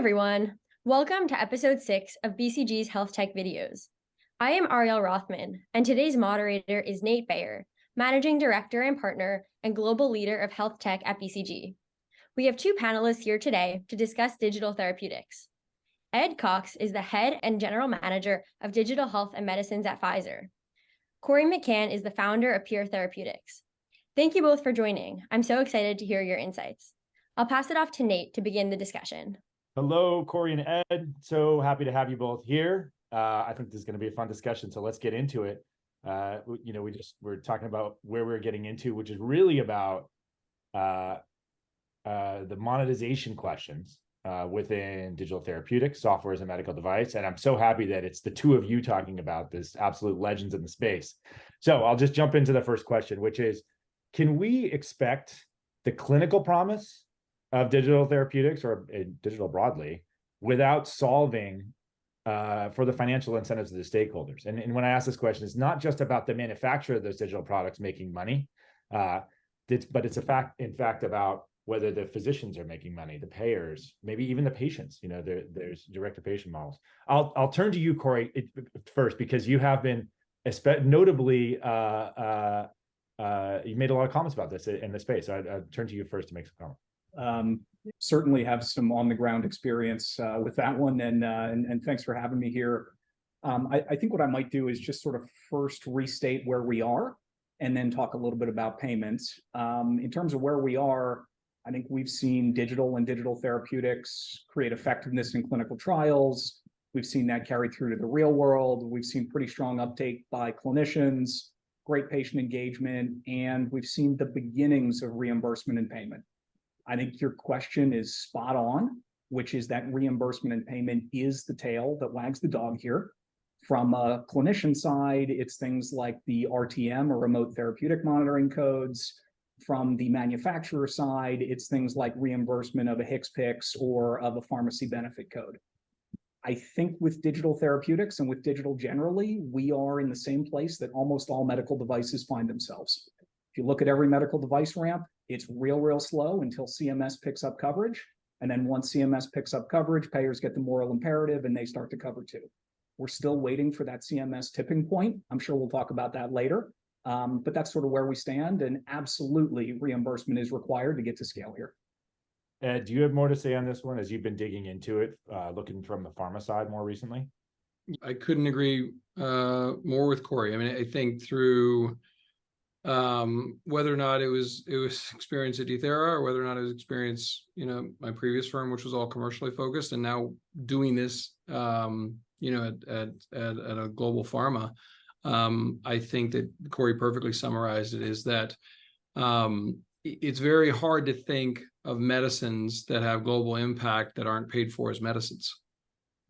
everyone. Welcome to episode 6 of BCG's Health Tech Videos. I am Ariel Rothman, and today's moderator is Nate Bayer, Managing Director and Partner and Global Leader of Health Tech at BCG. We have two panelists here today to discuss digital therapeutics. Ed Cox is the Head and General Manager of Digital Health and Medicines at Pfizer. Corey McCann is the founder of Pear Therapeutics. Thank you both for joining. I'm so excited to hear your insights. I'll pass it off to Nate to begin the discussion. Hello, Corey and Ed. So happy to have you both here. I think this is going to be a fun discussion, so let's get into it. We're talking about where we're getting into, which is really about the monetization questions within digital therapeutics, software as a medical device. And I'm so happy that it's the two of you talking about this, absolute legends in the space. So I'll just jump into the first question, which is, can we expect the clinical promise of digital therapeutics or digital broadly without solving for the financial incentives of the stakeholders? And when I ask this question, it's not just about the manufacturer of those digital products making money, but it's in fact about whether the physicians are making money, the payers, maybe even the patients. You know, there's direct-to-patient models. I'll turn to you, Corey, first, because you have been notably you made a lot of comments about this in the space. So I'll turn to you first to make some comments. Certainly have some on-the-ground experience with that one, and thanks for having me here. I think what I might do is just sort of first restate where we are, and then talk a little bit about payments. In terms of where we are, I think we've seen digital and digital therapeutics create effectiveness in clinical trials. We've seen that carry through to the real world. We've seen pretty strong uptake by clinicians, great patient engagement, and we've seen the beginnings of reimbursement and payment. I think your question is spot on, which is that reimbursement and payment is the tail that wags the dog here. From a clinician side, it's things like the RTM or remote therapeutic monitoring codes. From the manufacturer side, it's things like reimbursement of a HCPCS or of a pharmacy benefit code. I think with digital therapeutics and with digital generally, we are in the same place that almost all medical devices find themselves. If you look at every medical device ramp, it's real slow until CMS picks up coverage. And then once CMS picks up coverage, payers get the moral imperative and they start to cover too. We're still waiting for that CMS tipping point. I'm sure we'll talk about that later. But that's sort of where we stand. And absolutely, reimbursement is required to get to scale here. Ed, do you have more to say on this one as you've been digging into it, looking from the pharma side more recently? I couldn't agree more with Corey. I mean, I think through whether or not it was experience at Dethera or whether or not it was experience, my previous firm, which was all commercially focused, and now doing this, at a global pharma, I think that Corey perfectly summarized it, is that it's very hard to think of medicines that have global impact that aren't paid for as medicines.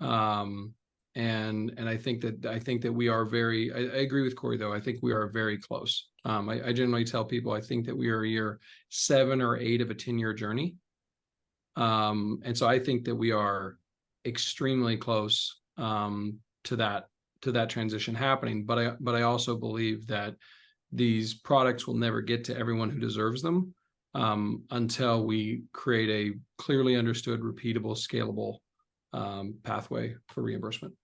And I think that we are very, I agree with Corey though. I think we are very close. I generally tell people, I think that we are year 7 or 8 of a 10-year journey. And so I think that we are extremely close to that transition happening. But I also believe that these products will never get to everyone who deserves them until we create a clearly understood, repeatable, scalable pathway for reimbursement.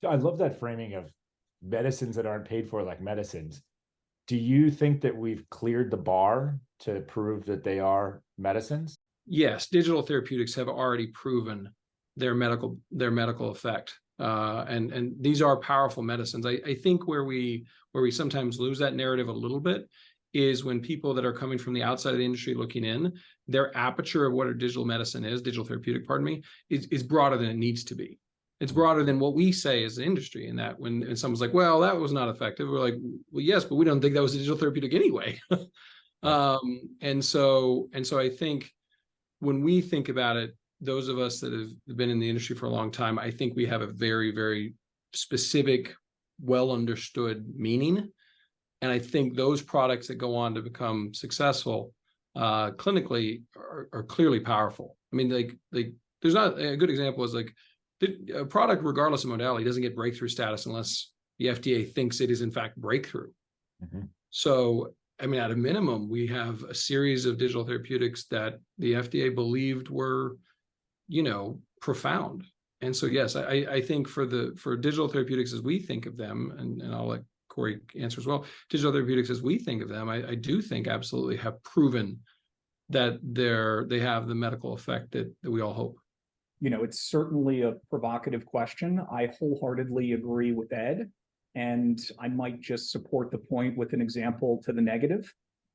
I love that framing of medicines that aren't paid for like medicines. Do you think that we've cleared the bar to prove that they are medicines? Yes, digital therapeutics have already proven their medical effect. And these are powerful medicines. I think where we sometimes lose that narrative a little bit is when people that are coming from the outside of the industry looking in, their aperture of what a digital medicine is, digital therapeutic, is broader than it needs to be. It's broader than what we say as an industry, in that when someone's like, well, that was not effective, we're like, well, yes, but we don't think that was a digital therapeutic anyway. And so I think when we think about it, those of us that have been in the industry for a long time, I think we have a very, very specific, well understood meaning. And I think those products that go on to become successful clinically are clearly powerful. I mean, like there's not a good example is like a product, regardless of modality, doesn't get breakthrough status unless the FDA thinks it is in fact breakthrough. Mm-hmm. So, I mean, at a minimum, we have a series of digital therapeutics that the FDA believed were, profound. And so, yes, I think for digital therapeutics as we think of them, and I'll let Corey answer as well, digital therapeutics as we think of them, I do think absolutely have proven that they have the medical effect that we all hope. It's certainly a provocative question. I wholeheartedly agree with Ed, and I might just support the point with an example to the negative.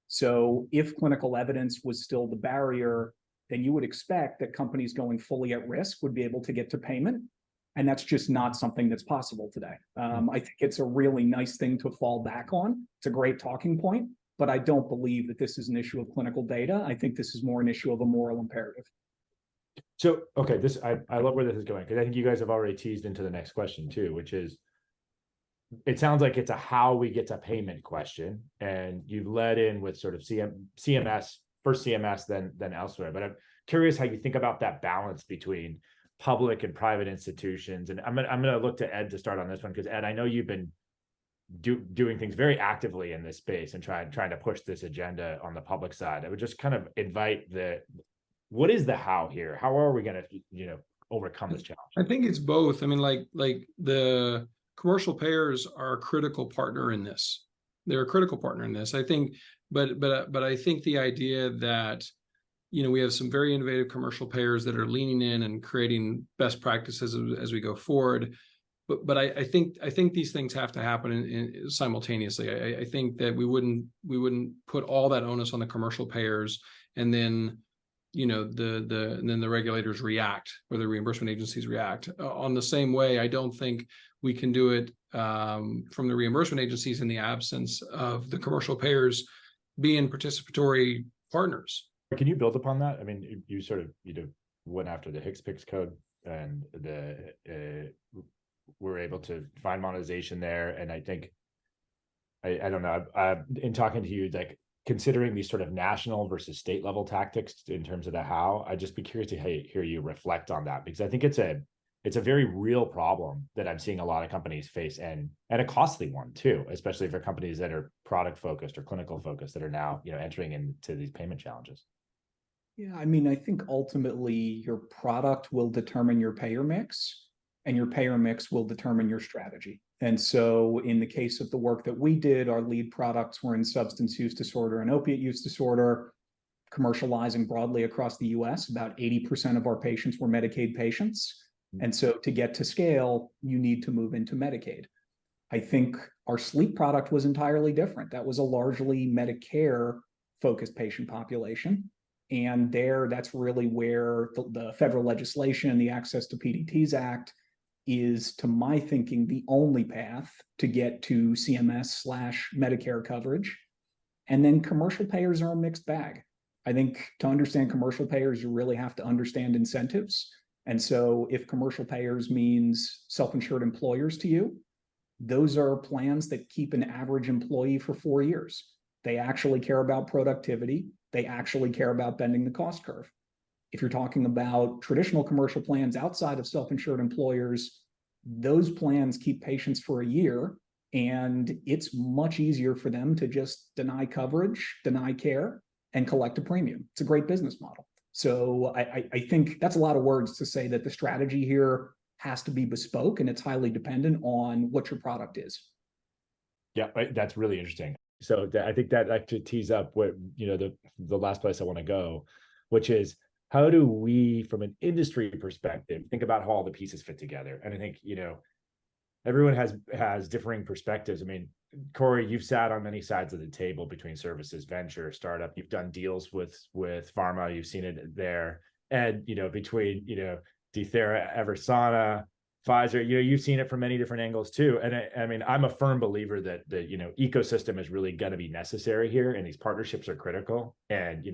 So if clinical evidence was still the barrier, then you would expect that companies going fully at risk would be able to get to payment. And that's just not something that's possible today. I think it's a really nice thing to fall back on. It's a great talking point, but I don't believe that this is an issue of clinical data. I think this is more an issue of a moral imperative. So, okay, I love where this is going, because I think you guys have already teased into the next question too, which is, it sounds like it's a how we get to payment question, and you've led in with sort of CMS, first CMS, then elsewhere. But I'm curious how you think about that balance between public and private institutions. And I'm gonna look to Ed to start on this one, because Ed, I know you've been doing things very actively in this space and trying to push this agenda on the public side. I would just kind of invite what is the how here? How are we going to, overcome this challenge? I think it's both. I mean, like the commercial payers are a critical partner in this. They're a critical partner in this, I think. But I think the idea that, we have some very innovative commercial payers that are leaning in and creating best practices as we go forward. But I think these things have to happen in simultaneously. I think that we wouldn't put all that onus on the commercial payers, and then the regulators react, or the reimbursement agencies react on the same way. I don't think we can do it from the reimbursement agencies in the absence of the commercial payers being participatory partners. Can you build upon that? I mean, you sort of went after the HCPCS code, and we're able to find monetization there. And I think I don't know. In talking to you, like, considering these sort of national versus state level tactics in terms of the how, I'd just be curious to hear you reflect on that, because I think it's a very real problem that I'm seeing a lot of companies face, and a costly one too, especially for companies that are product focused or clinical focused that are now, entering into these payment challenges. Yeah, I mean, I think ultimately your product will determine your payer mix, and your payer mix will determine your strategy. And so in the case of the work that we did, our lead products were in substance use disorder and opiate use disorder, commercializing broadly across the US. About 80% of our patients were Medicaid patients. And so to get to scale, you need to move into Medicaid. I think our sleep product was entirely different. That was a largely Medicare-focused patient population. And that's really where the federal legislation, the Access to PDTs Act, is, to my thinking, the only path to get to CMS/Medicare coverage. And then commercial payers are a mixed bag. I think to understand commercial payers, you really have to understand incentives. And so if commercial payers means self-insured employers to you, those are plans that keep an average employee for 4 years. They actually care about productivity. They actually care about bending the cost curve. If you're talking about traditional commercial plans outside of self-insured employers, those plans keep patients for a year, and it's much easier for them to just deny coverage, deny care, and collect a premium. It's a great business model. So I think that's a lot of words to say that the strategy here has to be bespoke, and it's highly dependent on what your product is. Yeah, that's really interesting. So I think that actually tees up what, the last place I want to go, which is, how do we, from an industry perspective, think about how all the pieces fit together? And I think, everyone has differing perspectives. I mean, Corey, you've sat on many sides of the table between services, venture, startup. You've done deals with pharma. You've seen it there. And, between, Dthera, Eversana, Pfizer, you've seen it from many different angles too. And I mean, I'm a firm believer that the, ecosystem is really going to be necessary here, and these partnerships are critical. And,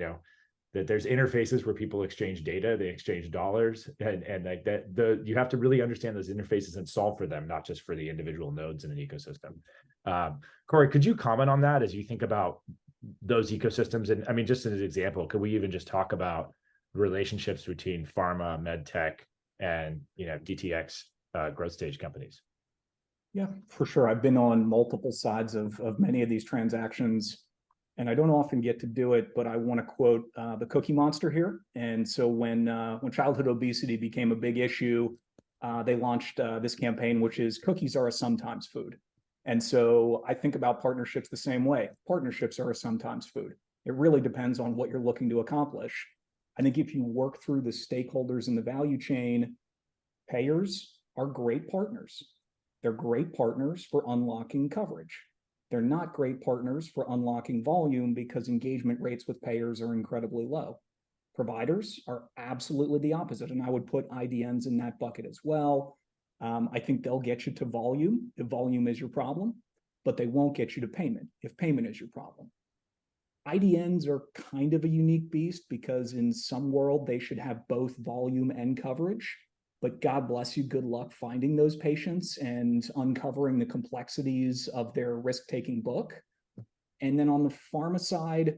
that there's interfaces where people exchange data, they exchange dollars, and like that, you have to really understand those interfaces and solve for them, not just for the individual nodes in an ecosystem. Corey, could you comment on that as you think about those ecosystems? And I mean, just as an example, could we even just talk about relationships between pharma, med tech, and DTX growth stage companies? Yeah, for sure. I've been on multiple sides of many of these transactions. And I don't often get to do it, but I want to quote the Cookie Monster here. And so when childhood obesity became a big issue, they launched this campaign, which is cookies are a sometimes food. And so I think about partnerships the same way. Partnerships are a sometimes food. It really depends on what you're looking to accomplish. I think if you work through the stakeholders in the value chain, payers are great partners. They're great partners for unlocking coverage. They're not great partners for unlocking volume because engagement rates with payers are incredibly low. Providers are absolutely the opposite, and I would put IDNs in that bucket as well. I think they'll get you to volume if volume is your problem, but they won't get you to payment if payment is your problem. IDNs are kind of a unique beast because in some world they should have both volume and coverage, but God bless you, good luck finding those patients and uncovering the complexities of their risk-taking book. And then on the pharma side,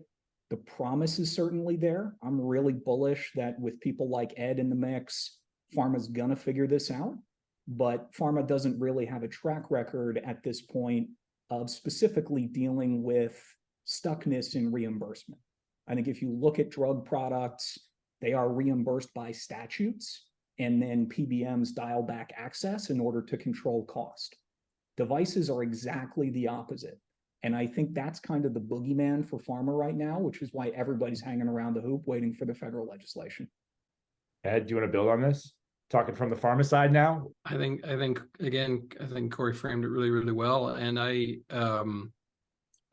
the promise is certainly there. I'm really bullish that with people like Ed in the mix, pharma's gonna figure this out, but pharma doesn't really have a track record at this point of specifically dealing with stuckness in reimbursement. I think if you look at drug products, they are reimbursed by statutes, and then PBMs dial back access in order to control cost. Devices are exactly the opposite. And I think that's kind of the boogeyman for pharma right now, which is why everybody's hanging around the hoop waiting for the federal legislation. Ed, do you want to build on this? Talking from the pharma side now? I think Corey framed it really, really well. And I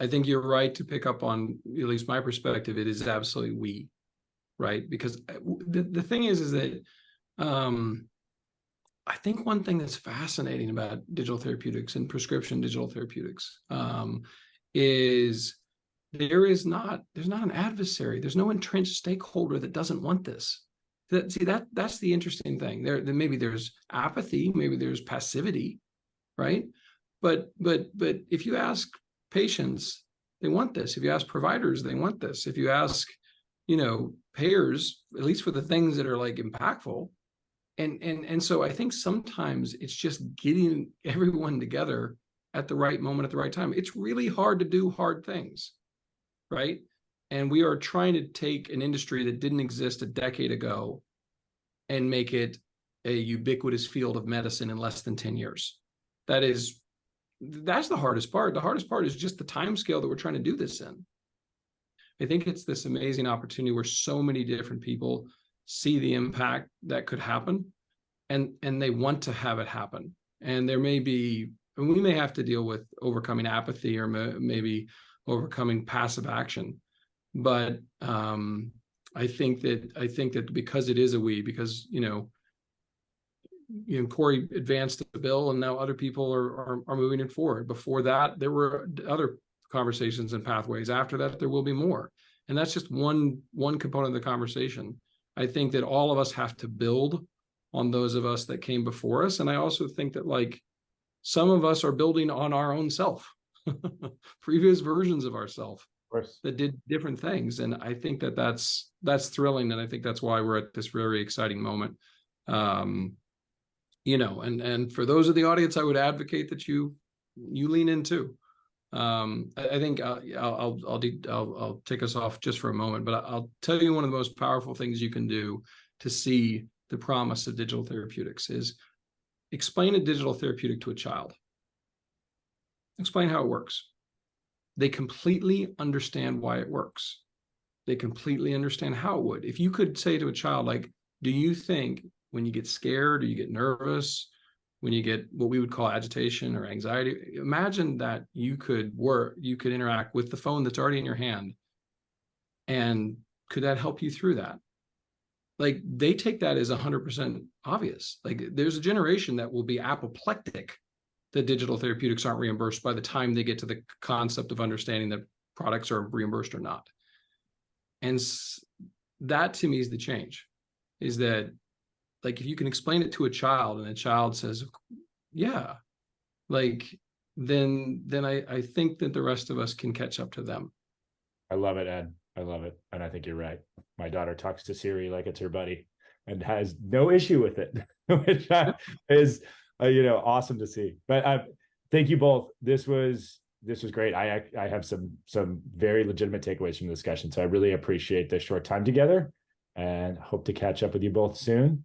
think you're right to pick up on, at least my perspective, it is absolutely we, right? Because the thing is that I think one thing that's fascinating about digital therapeutics and prescription digital therapeutics is there's not an adversary. There's no entrenched stakeholder that doesn't want this. That's the interesting thing. Maybe there's apathy, maybe there's passivity, right? But if you ask patients, they want this. If you ask providers, they want this. If you ask, payers, at least for the things that are like impactful. And so I think sometimes it's just getting everyone together at the right moment, at the right time. It's really hard to do hard things, right? And we are trying to take an industry that didn't exist a decade ago and make it a ubiquitous field of medicine in less than 10 years. That's the hardest part. The hardest part is just the time scale that we're trying to do this in. I think it's this amazing opportunity where so many different people see the impact that could happen, and they want to have it happen. And we may have to deal with overcoming apathy or maybe overcoming passive action. But I think that because it is a we, because Corey advanced the bill, and now other people are moving it forward. Before that, there were other conversations and pathways. After that, there will be more. And that's just one component of the conversation. I think that all of us have to build on those of us that came before us. And I also think that some of us are building on our own self, previous versions of ourself that did different things. And I think that that's thrilling. And I think that's why we're at this very exciting moment. And for those of the audience, I would advocate that you lean in too. I think I'll take us off just for a moment, but I'll tell you one of the most powerful things you can do to see the promise of digital therapeutics is explain a digital therapeutic to a child. Explain how it works. They completely understand why it works. They completely understand how it would. If you could say to a child, do you think when you get scared or you get nervous, when you get what we would call agitation or anxiety, imagine that you could interact with the phone that's already in your hand. And could that help you through that? They take that as 100% obvious. There's a generation that will be apoplectic that digital therapeutics aren't reimbursed by the time they get to the concept of understanding that products are reimbursed or not. And that to me is the change, is that if you can explain it to a child and a child says, yeah, then I think that the rest of us can catch up to them. I love it, Ed. I love it. And I think you're right. My daughter talks to Siri like it's her buddy and has no issue with it, which is, awesome to see. But thank you both. This was this was great. I have some very legitimate takeaways from the discussion. So I really appreciate this short time together and hope to catch up with you both soon.